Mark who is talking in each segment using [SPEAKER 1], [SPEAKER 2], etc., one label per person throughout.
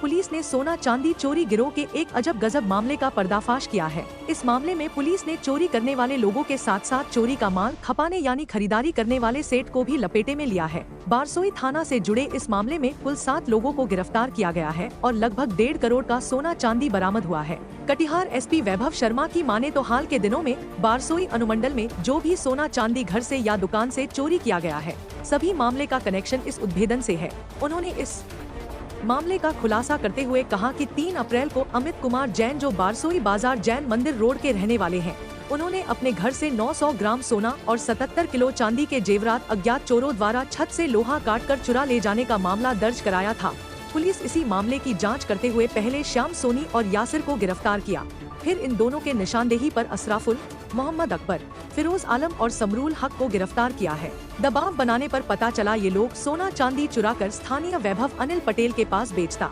[SPEAKER 1] Police ने सोना चांदी चोरी गिरोह के एक अजब गजब मामले का पर्दाफाश किया है। इस मामले में पुलिस ने चोरी करने वाले लोगों के साथ साथ चोरी का माल खपाने यानी खरीदारी करने वाले सेठ को भी लपेटे में लिया है। बारसोई थाना से जुड़े इस मामले में कुल 7 लोगों को गिरफ्तार किया गया है और लगभग 1.5 करोड़ का सोना चांदी बरामद हुआ है। कटिहार एसपी वैभव शर्मा की माने तो हाल के दिनों में बारसोई अनुमंडल में जो भी सोना चांदी घर से या दुकान से चोरी किया गया है, सभी मामले का कनेक्शन इस उद्भेदन से है। उन्होंने इस मामले का खुलासा करते हुए कहा कि 3 अप्रैल को अमित कुमार जैन, जो बारसोई बाजार जैन मंदिर रोड के रहने वाले हैं, उन्होंने अपने घर से 900 ग्राम सोना और 77 किलो चांदी के जेवरात अज्ञात चोरों द्वारा छत से लोहा काटकर चुरा ले जाने का मामला दर्ज कराया था। पुलिस इसी मामले की जांच करते हुए पहले श्याम सोनी और यासिर को गिरफ्तार किया, फिर इन दोनों के निशानदेही पर अशराफुल, मोहम्मद अकबर, फिरोज आलम और समरूल हक को गिरफ्तार किया है। दबाव बनाने पर पता चला ये लोग सोना चांदी चुराकर स्थानीय वैभव अनिल पटेल के पास बेचता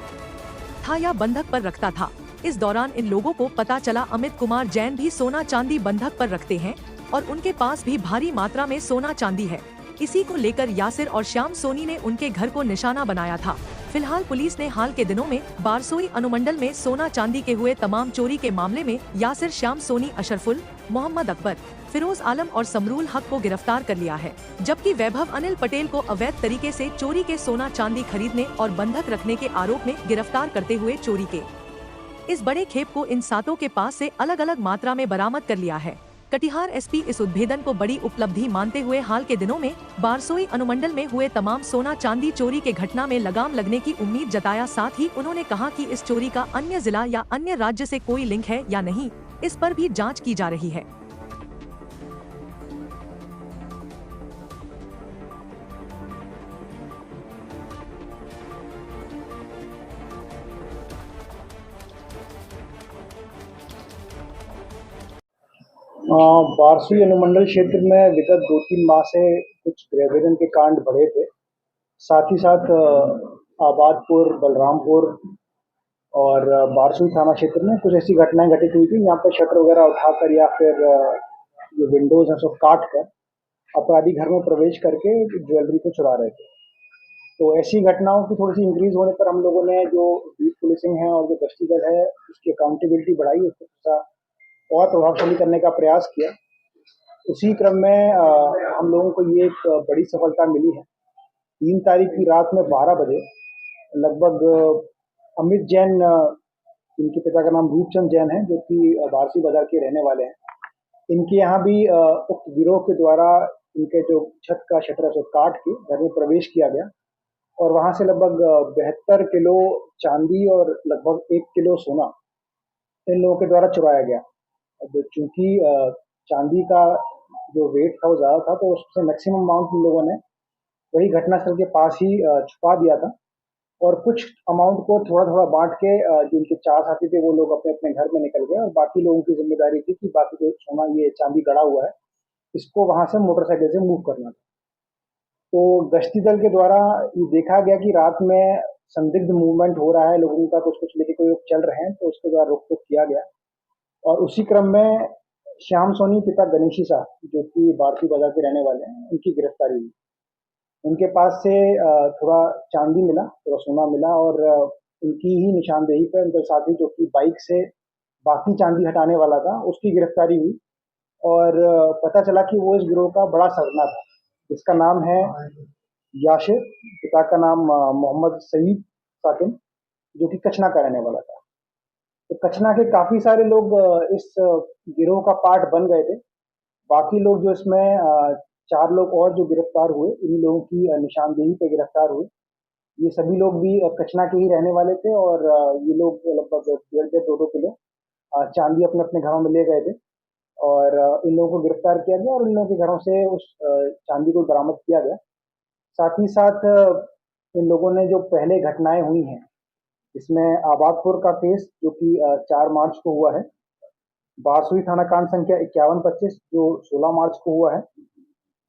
[SPEAKER 1] था या बंधक पर रखता था। इस दौरान इन लोगों को पता चला अमित कुमार जैन भी सोना चांदी बंधक पर रखते हैं और उनके पास भी भारी मात्रा में सोना चांदी है। इसी को लेकर यासिर और श्याम सोनी ने उनके घर को निशाना बनाया था। फिलहाल पुलिस ने हाल के दिनों में बारसोई अनुमंडल में सोना चांदी के हुए तमाम चोरी के मामले में यासिर, श्याम सोनी, अशरफुल, मोहम्मद अकबर, फिरोज आलम और समरूल हक को गिरफ्तार कर लिया है, जबकि वैभव अनिल पटेल को अवैध तरीके से चोरी के सोना चांदी खरीदने और बंधक रखने के आरोप में गिरफ्तार करते हुए चोरी के इस बड़े खेप को इन सातों के पास से अलग अलग मात्रा में बरामद कर लिया है। कटिहार एसपी इस उद्भेदन को बड़ी उपलब्धि मानते हुए हाल के दिनों में बारसोई अनुमंडल में हुए तमाम सोना चांदी चोरी के घटना में लगाम लगने की उम्मीद जताया। साथ ही उन्होंने कहा कि इस चोरी का अन्य जिला या अन्य राज्य से कोई लिंक है या नहीं, इस पर भी जांच की जा रही है।
[SPEAKER 2] बारसोई अनुमंडल क्षेत्र में विगत 2-3 माह से कुछ गृहभेदन के कांड बढ़े थे। साथ ही साथ आबादपुर, बलरामपुर और बारसोई थाना क्षेत्र में कुछ ऐसी घटनाएं घटित हुई थी, यहाँ पर शटर वगैरह उठाकर या फिर जो विंडोज हैं सब काट कर अपराधी घर में प्रवेश करके ज्वेलरी को चुरा रहे थे। तो ऐसी घटनाओं की थोड़ी सी इंक्रीज होने पर हम लोगों ने जो बीट पुलिसिंग है और जो गश्ती दल है उसकी अकाउंटेबिलिटी बढ़ाई, उसको थोड़ा और प्रभावशाली करने का प्रयास किया। उसी क्रम में हम लोगों को ये एक बड़ी सफलता मिली है। 3 तारीख की रात में 12 बजे लगभग अमित जैन, इनके पिता का नाम रूपचंद जैन है, जो कि बारसी बाजार के रहने वाले हैं, इनके यहाँ भी उक्त गिरोह के द्वारा इनके जो छत का शटर है काट के घर में प्रवेश किया गया और वहां से लगभग 72 किलो चांदी और लगभग 1 किलो सोना इन लोगों के द्वारा चुराया गया। अब चूंकि चांदी का जो वेट था वो ज़्यादा था, तो उससे मैक्सिमम अमाउंट उन लोगों ने वही घटनास्थल के पास ही छुपा दिया था और कुछ अमाउंट को थोड़ा थोड़ा बांट के जो उनके 4 साथी थे वो लोग अपने अपने घर में निकल गए और बाकी लोगों की जिम्मेदारी थी कि बाकी जो सोना ये चांदी गड़ा हुआ है इसको वहां से मोटरसाइकिल से मूव करना था। तो गश्ती दल के द्वारा ये देखा गया कि रात में संदिग्ध मूवमेंट हो रहा है, लोगों का कुछ कुछ लेके कोई चल रहे हैं, तो उसके द्वारा रोक टोक किया गया और उसी क्रम में श्याम सोनी पिता गणेशी शाह, जो कि बारसी बाजार के रहने वाले हैं, उनकी गिरफ्तारी हुई। उनके पास से थोड़ा चांदी मिला, थोड़ा सोना मिला और उनकी ही निशानदेही पर उनके साथी जो कि बाइक से बाकी चांदी हटाने वाला था, उसकी गिरफ्तारी हुई और पता चला कि वो इस गिरोह का बड़ा सरगना था। इसका नाम है याशिर, पिता का नाम मोहम्मद सईद साकिन, जो कि कचना का रहने वाला था। तो कचना के काफी सारे लोग इस गिरोह का पार्ट बन गए थे। बाकी लोग जो इसमें 4 लोग और जो गिरफ्तार हुए, इन लोगों की निशानदेही पे गिरफ्तार हुए। ये सभी लोग भी कचना के ही रहने वाले थे और ये लोग लगभग 1.5-2 किलो चांदी अपने अपने घरों में ले गए थे और इन लोगों को गिरफ्तार किया गया और इन लोगों के घरों से उस चांदी को बरामद किया गया। साथ ही साथ इन लोगों ने जो पहले घटनाएं हुई हैं, इसमें आबादपुर का केस जो कि 4 मार्च को हुआ है, बारसोई थाना कांड संख्या 5125 जो 16 मार्च को हुआ है,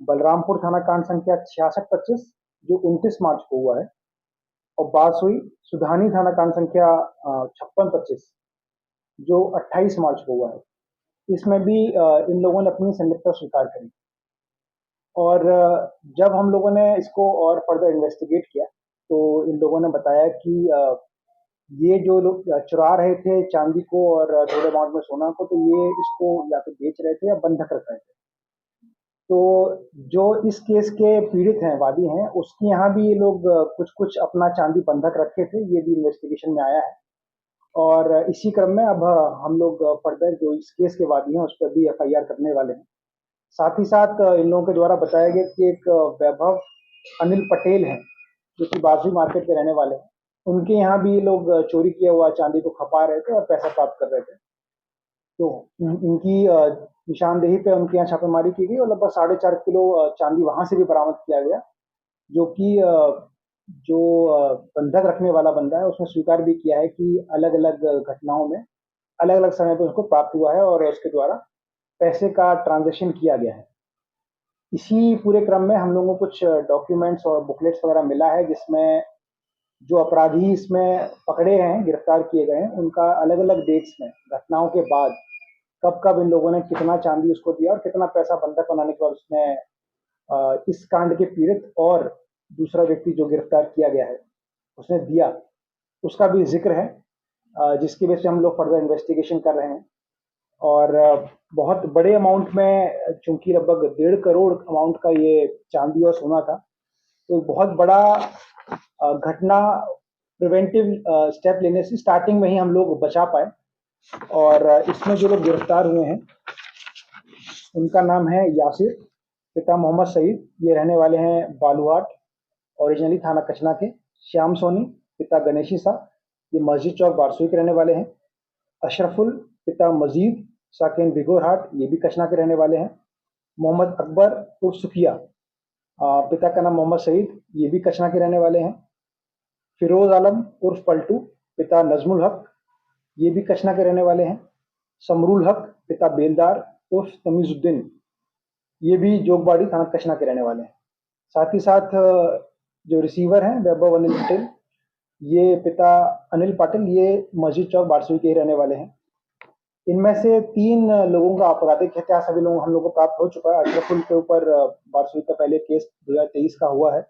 [SPEAKER 2] बलरामपुर थाना कांड संख्या 6625 जो 29 मार्च को हुआ है और बारसोई सुधानी थाना कांड संख्या 5625 जो 28 मार्च को हुआ है। इसमें भी इन लोगों ने अपनी संलिप्तता स्वीकार करी और जब हम लोगों ने इसको और फर्दर इन्वेस्टिगेट किया तो इन लोगों ने बताया कि ये जो लोग चुरा रहे थे चांदी को और थोड़े अमाउंट में सोना को, तो ये इसको या तो बेच रहे थे या बंधक रख रहे थे। तो जो इस केस के पीड़ित हैं, वादी हैं, उसके यहाँ भी ये लोग कुछ कुछ अपना चांदी बंधक रखे थे, ये भी इन्वेस्टिगेशन में आया है। और इसी क्रम में अब हम लोग फर्दर जो इस केस के वादी हैं उस पर भी एफआईआर करने वाले हैं। साथ ही साथ इन लोगों के द्वारा बताया गया कि एक वैभव अनिल पटेल हैं, जो कि बाजू मार्केट के रहने वाले हैं। उनके यहाँ भी ये लोग चोरी किया हुआ चांदी को खपा रहे थे और पैसा प्राप्त कर रहे थे। तो इनकी निशानदेही पे उनके यहाँ छापेमारी की गई और लगभग 4.5 किलो चांदी वहां से भी बरामद किया गया, जो कि जो बंधक रखने वाला बंदा है उसने स्वीकार भी किया है कि अलग अलग घटनाओं में अलग अलग समय पर उसको प्राप्त हुआ है और उसके द्वारा पैसे का ट्रांजेक्शन किया गया है। इसी पूरे क्रम में हम लोगों को कुछ डॉक्यूमेंट्स और बुकलेट्स वगैरह मिला है, जिसमें जो अपराधी इसमें पकड़े हैं, गिरफ्तार किए गए हैं, उनका अलग अलग डेट्स में, घटनाओं के बाद कब कब इन लोगों ने कितना चांदी उसको दिया और कितना पैसा बंधक बनाने के बाद उसने इस कांड के पीड़ित और दूसरा व्यक्ति जो गिरफ्तार किया गया है उसने दिया, उसका भी जिक्र है, जिसकी वजह से हम लोग फर्दर इन्वेस्टिगेशन कर रहे हैं। और बहुत बड़े अमाउंट में, चूंकि लगभग 1.5 करोड़ अमाउंट का ये चांदी और सोना था, तो बहुत बड़ा घटना प्रिवेंटिव स्टेप लेने से स्टार्टिंग में ही हम लोग बचा पाए। और इसमें जो लोग गिरफ्तार हुए हैं उनका नाम है यासिर, पिता मोहम्मद सईद, ये रहने वाले हैं बालूहाट, ओरिजिनली थाना कचना के। श्याम सोनी, पिता गणेशी शाह, ये मस्जिद चौक बारसोई के रहने वाले हैं। अशरफुल, पिता मजीद, साकिन बिगोरहाट, ये भी कचना के रहने वाले हैं। मोहम्मद अकबर उर्फ सुखिया, पिता का नाम मोहम्मद सईद, ये भी कचना के रहने वाले हैं। फिरोज आलम उर्फ पलटू, पिता नजमुल हक, ये भी कचना के रहने वाले हैं। समरूल हक, पिता बेलदार उर्फ तमीजुद्दीन, ये भी जोगबाड़ी थाना कचना के रहने वाले हैं। साथ ही साथ जो रिसीवर हैं वैभव अनिल पटेल, ये पिता अनिल पाटिल, ये मस्जिद चौक बारसोई के ही रहने वाले हैं। इनमें से 3 लोगों का आपराधिक इतिहास अभी लोग हम लोग को प्राप्त हो चुका है। अशरफुल के ऊपर बारसोई का पहले केस 2023 का हुआ है।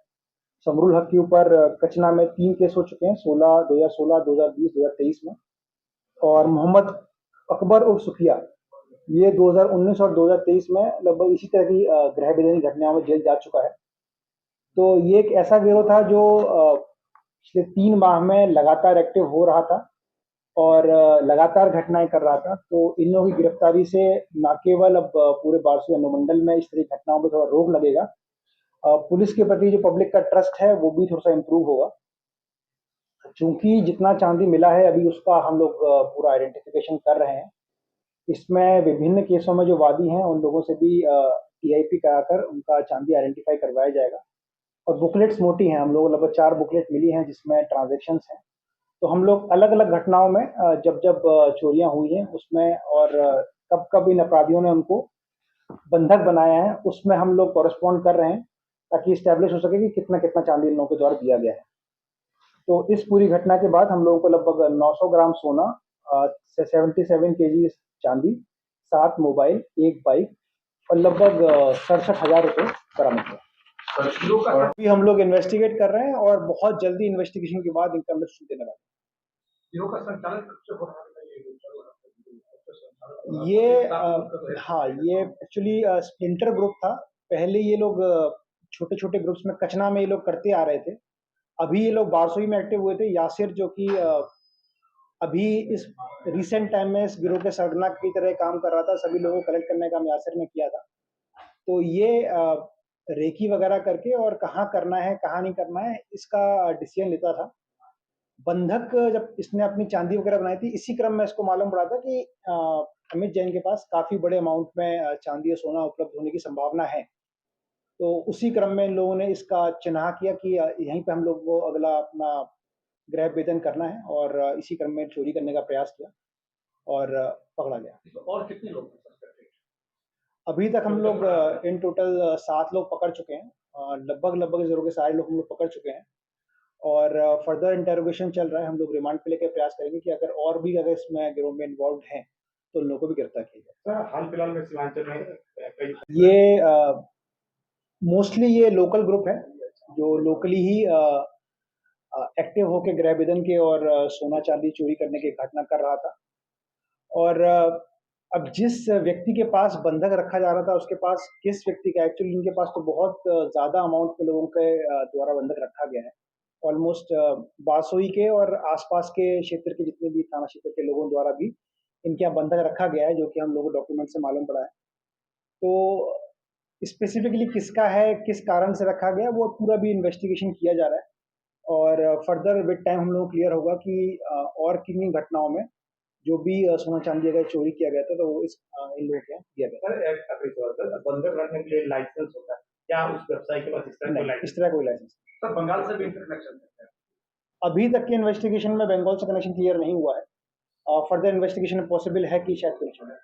[SPEAKER 2] समरूल हक के ऊपर कचना में 3 केस हो चुके हैं, 2016, 2020, 2023 में। और मोहम्मद अकबर उर्फ सुखिया, ये 2019 और 2023 में लगभग इसी तरह की गृह विरोधी घटनाओं में जेल जा चुका है। तो ये एक ऐसा गिरोह था जो पिछले 3 माह में लगातार एक्टिव हो रहा था और लगातार घटनाएं कर रहा था। तो इन लोगों की गिरफ्तारी से न केवल अब पूरे बारसोई अनुमंडल में इस तरह की घटनाओं पर थोड़ा रोक लगेगा, पुलिस के प्रति जो पब्लिक का ट्रस्ट है वो भी थोड़ा सा इम्प्रूव होगा। चूंकि जितना चांदी मिला है अभी उसका हम लोग पूरा आइडेंटिफिकेशन कर रहे हैं। इसमें विभिन्न केसों में जो वादी हैं उन लोगों से भी टीआईपी कराकर उनका चांदी आइडेंटिफाई करवाया जाएगा। और बुकलेट्स मोटी हैं, हम लोग लगभग 4 बुकलेट मिली हैं जिसमें ट्रांजेक्शन्स हैं। तो हम लोग अलग अलग घटनाओं में जब जब चोरियां हुई हैं उसमें और कब कब इन अपराधियों ने उनको बंधक बनाया है उसमें हम लोग कॉरेस्पॉन्ड कर रहे हैं, ताकि स्टैब्लिश हो सके कि कितना कितना चांदी इन लोगों के द्वारा दिया गया है। तो इस पूरी घटना के बाद हम लोगों को लगभग 900 ग्राम सोना, 77 केजी चांदी, 7 मोबाइल, 1 बाइक और लगभग 67,000 रुपये बरामद हुआ। और अभी हम लोग इन्वेस्टिगेट कर रहे हैं और बहुत जल्दी इन्वेस्टिगेशन के बाद इनका लिस्ट देने वाले हैं। ये एक्चुअली स्प्लिंटर ग्रुप था। पहले ये लोग छोटे छोटे ग्रुप्स में कचना में ये लोग करते आ रहे थे। अभी ये लोग बारसोई में एक्टिव हुए थे। यासिर, जो कि अभी इस रिसेंट टाइम में इस गिरोह के सरगना की तरह काम कर रहा था, सभी लोगों को कलेक्ट करने का काम यासिर ने किया था। तो ये रेकी वगैरह करके और कहाँ करना है कहाँ नहीं करना है इसका डिसीजन लेता था। बंधक जब इसने अपनी चांदी वगैरह बनाई थी, इसी क्रम में इसको मालूम पड़ा था कि अमित जैन के पास काफी बड़े अमाउंट में चांदी और सोना उपलब्ध होने की संभावना है। तो उसी क्रम में इन लोगों ने इसका चिन्ह किया कि यहीं पे हम लोग को अगला अपना गृह भेदन करना है और इसी क्रम में चोरी करने का प्रयास किया और पकड़ा गया।
[SPEAKER 3] तो और कितने लोग
[SPEAKER 2] अभी तक हम लोग इन टोटल 7 लोग पकड़ चुके हैं। लगभग गिरोह के सारे लोग हम लोग पकड़ चुके हैं और फर्दर इंटेरोगेशन चल रहा है। हम लोग रिमांड पे लेकर प्रयास करेंगे कि अगर इसमें गिरोह में इन्वॉल्व हैं तो उन लोगों को भी गिरफ्तार किया जाए।
[SPEAKER 3] हाल फिलहाल में सीमांचल में
[SPEAKER 2] ये मोस्टली ये लोकल ग्रुप है जो लोकली ही एक्टिव होकर गृह विदन के और सोना चांदी चोरी करने की घटना कर रहा था। और अब जिस व्यक्ति के पास बंधक रखा जा रहा था उसके पास किस व्यक्ति का, एक्चुअली इनके पास तो बहुत ज़्यादा अमाउंट पे लोगों के द्वारा बंधक रखा गया है। ऑलमोस्ट बारसोई के और आसपास के क्षेत्र के जितने भी थाना क्षेत्र के लोगों द्वारा भी इनके यहाँ बंधक रखा गया है, जो कि हम लोगों को डॉक्यूमेंट से मालूम पड़ा है। तो स्पेसिफिकली किसका है, किस कारण से रखा गया, वो पूरा भी इन्वेस्टिगेशन किया जा रहा है और फर्दर विद टाइम हम लोगों को क्लियर होगा कि और किन्हीं घटनाओं में जो भी सोना चांदी अगर चोरी किया गया था तो वो इन लोगों के यहाँ किया गया था।
[SPEAKER 3] सर आखिरी सवाल सर, बंधक रखने के लिए लाइसेंस होता है क्या उस व्यवसाय के पास? इस तरह कोई
[SPEAKER 2] नहीं,
[SPEAKER 3] लाइसेंस?
[SPEAKER 2] इस तरह कोई लाइसेंस
[SPEAKER 3] सर बंगाल से भी इंटरकनेक्शन है?
[SPEAKER 2] अभी तक के इन्वेस्टिगेशन में बंगाल से कनेक्शन क्लियर नहीं हुआ है। फर्दर इन्वेस्टिगेशन में पॉसिबल है कि शायद कनेक्शन है।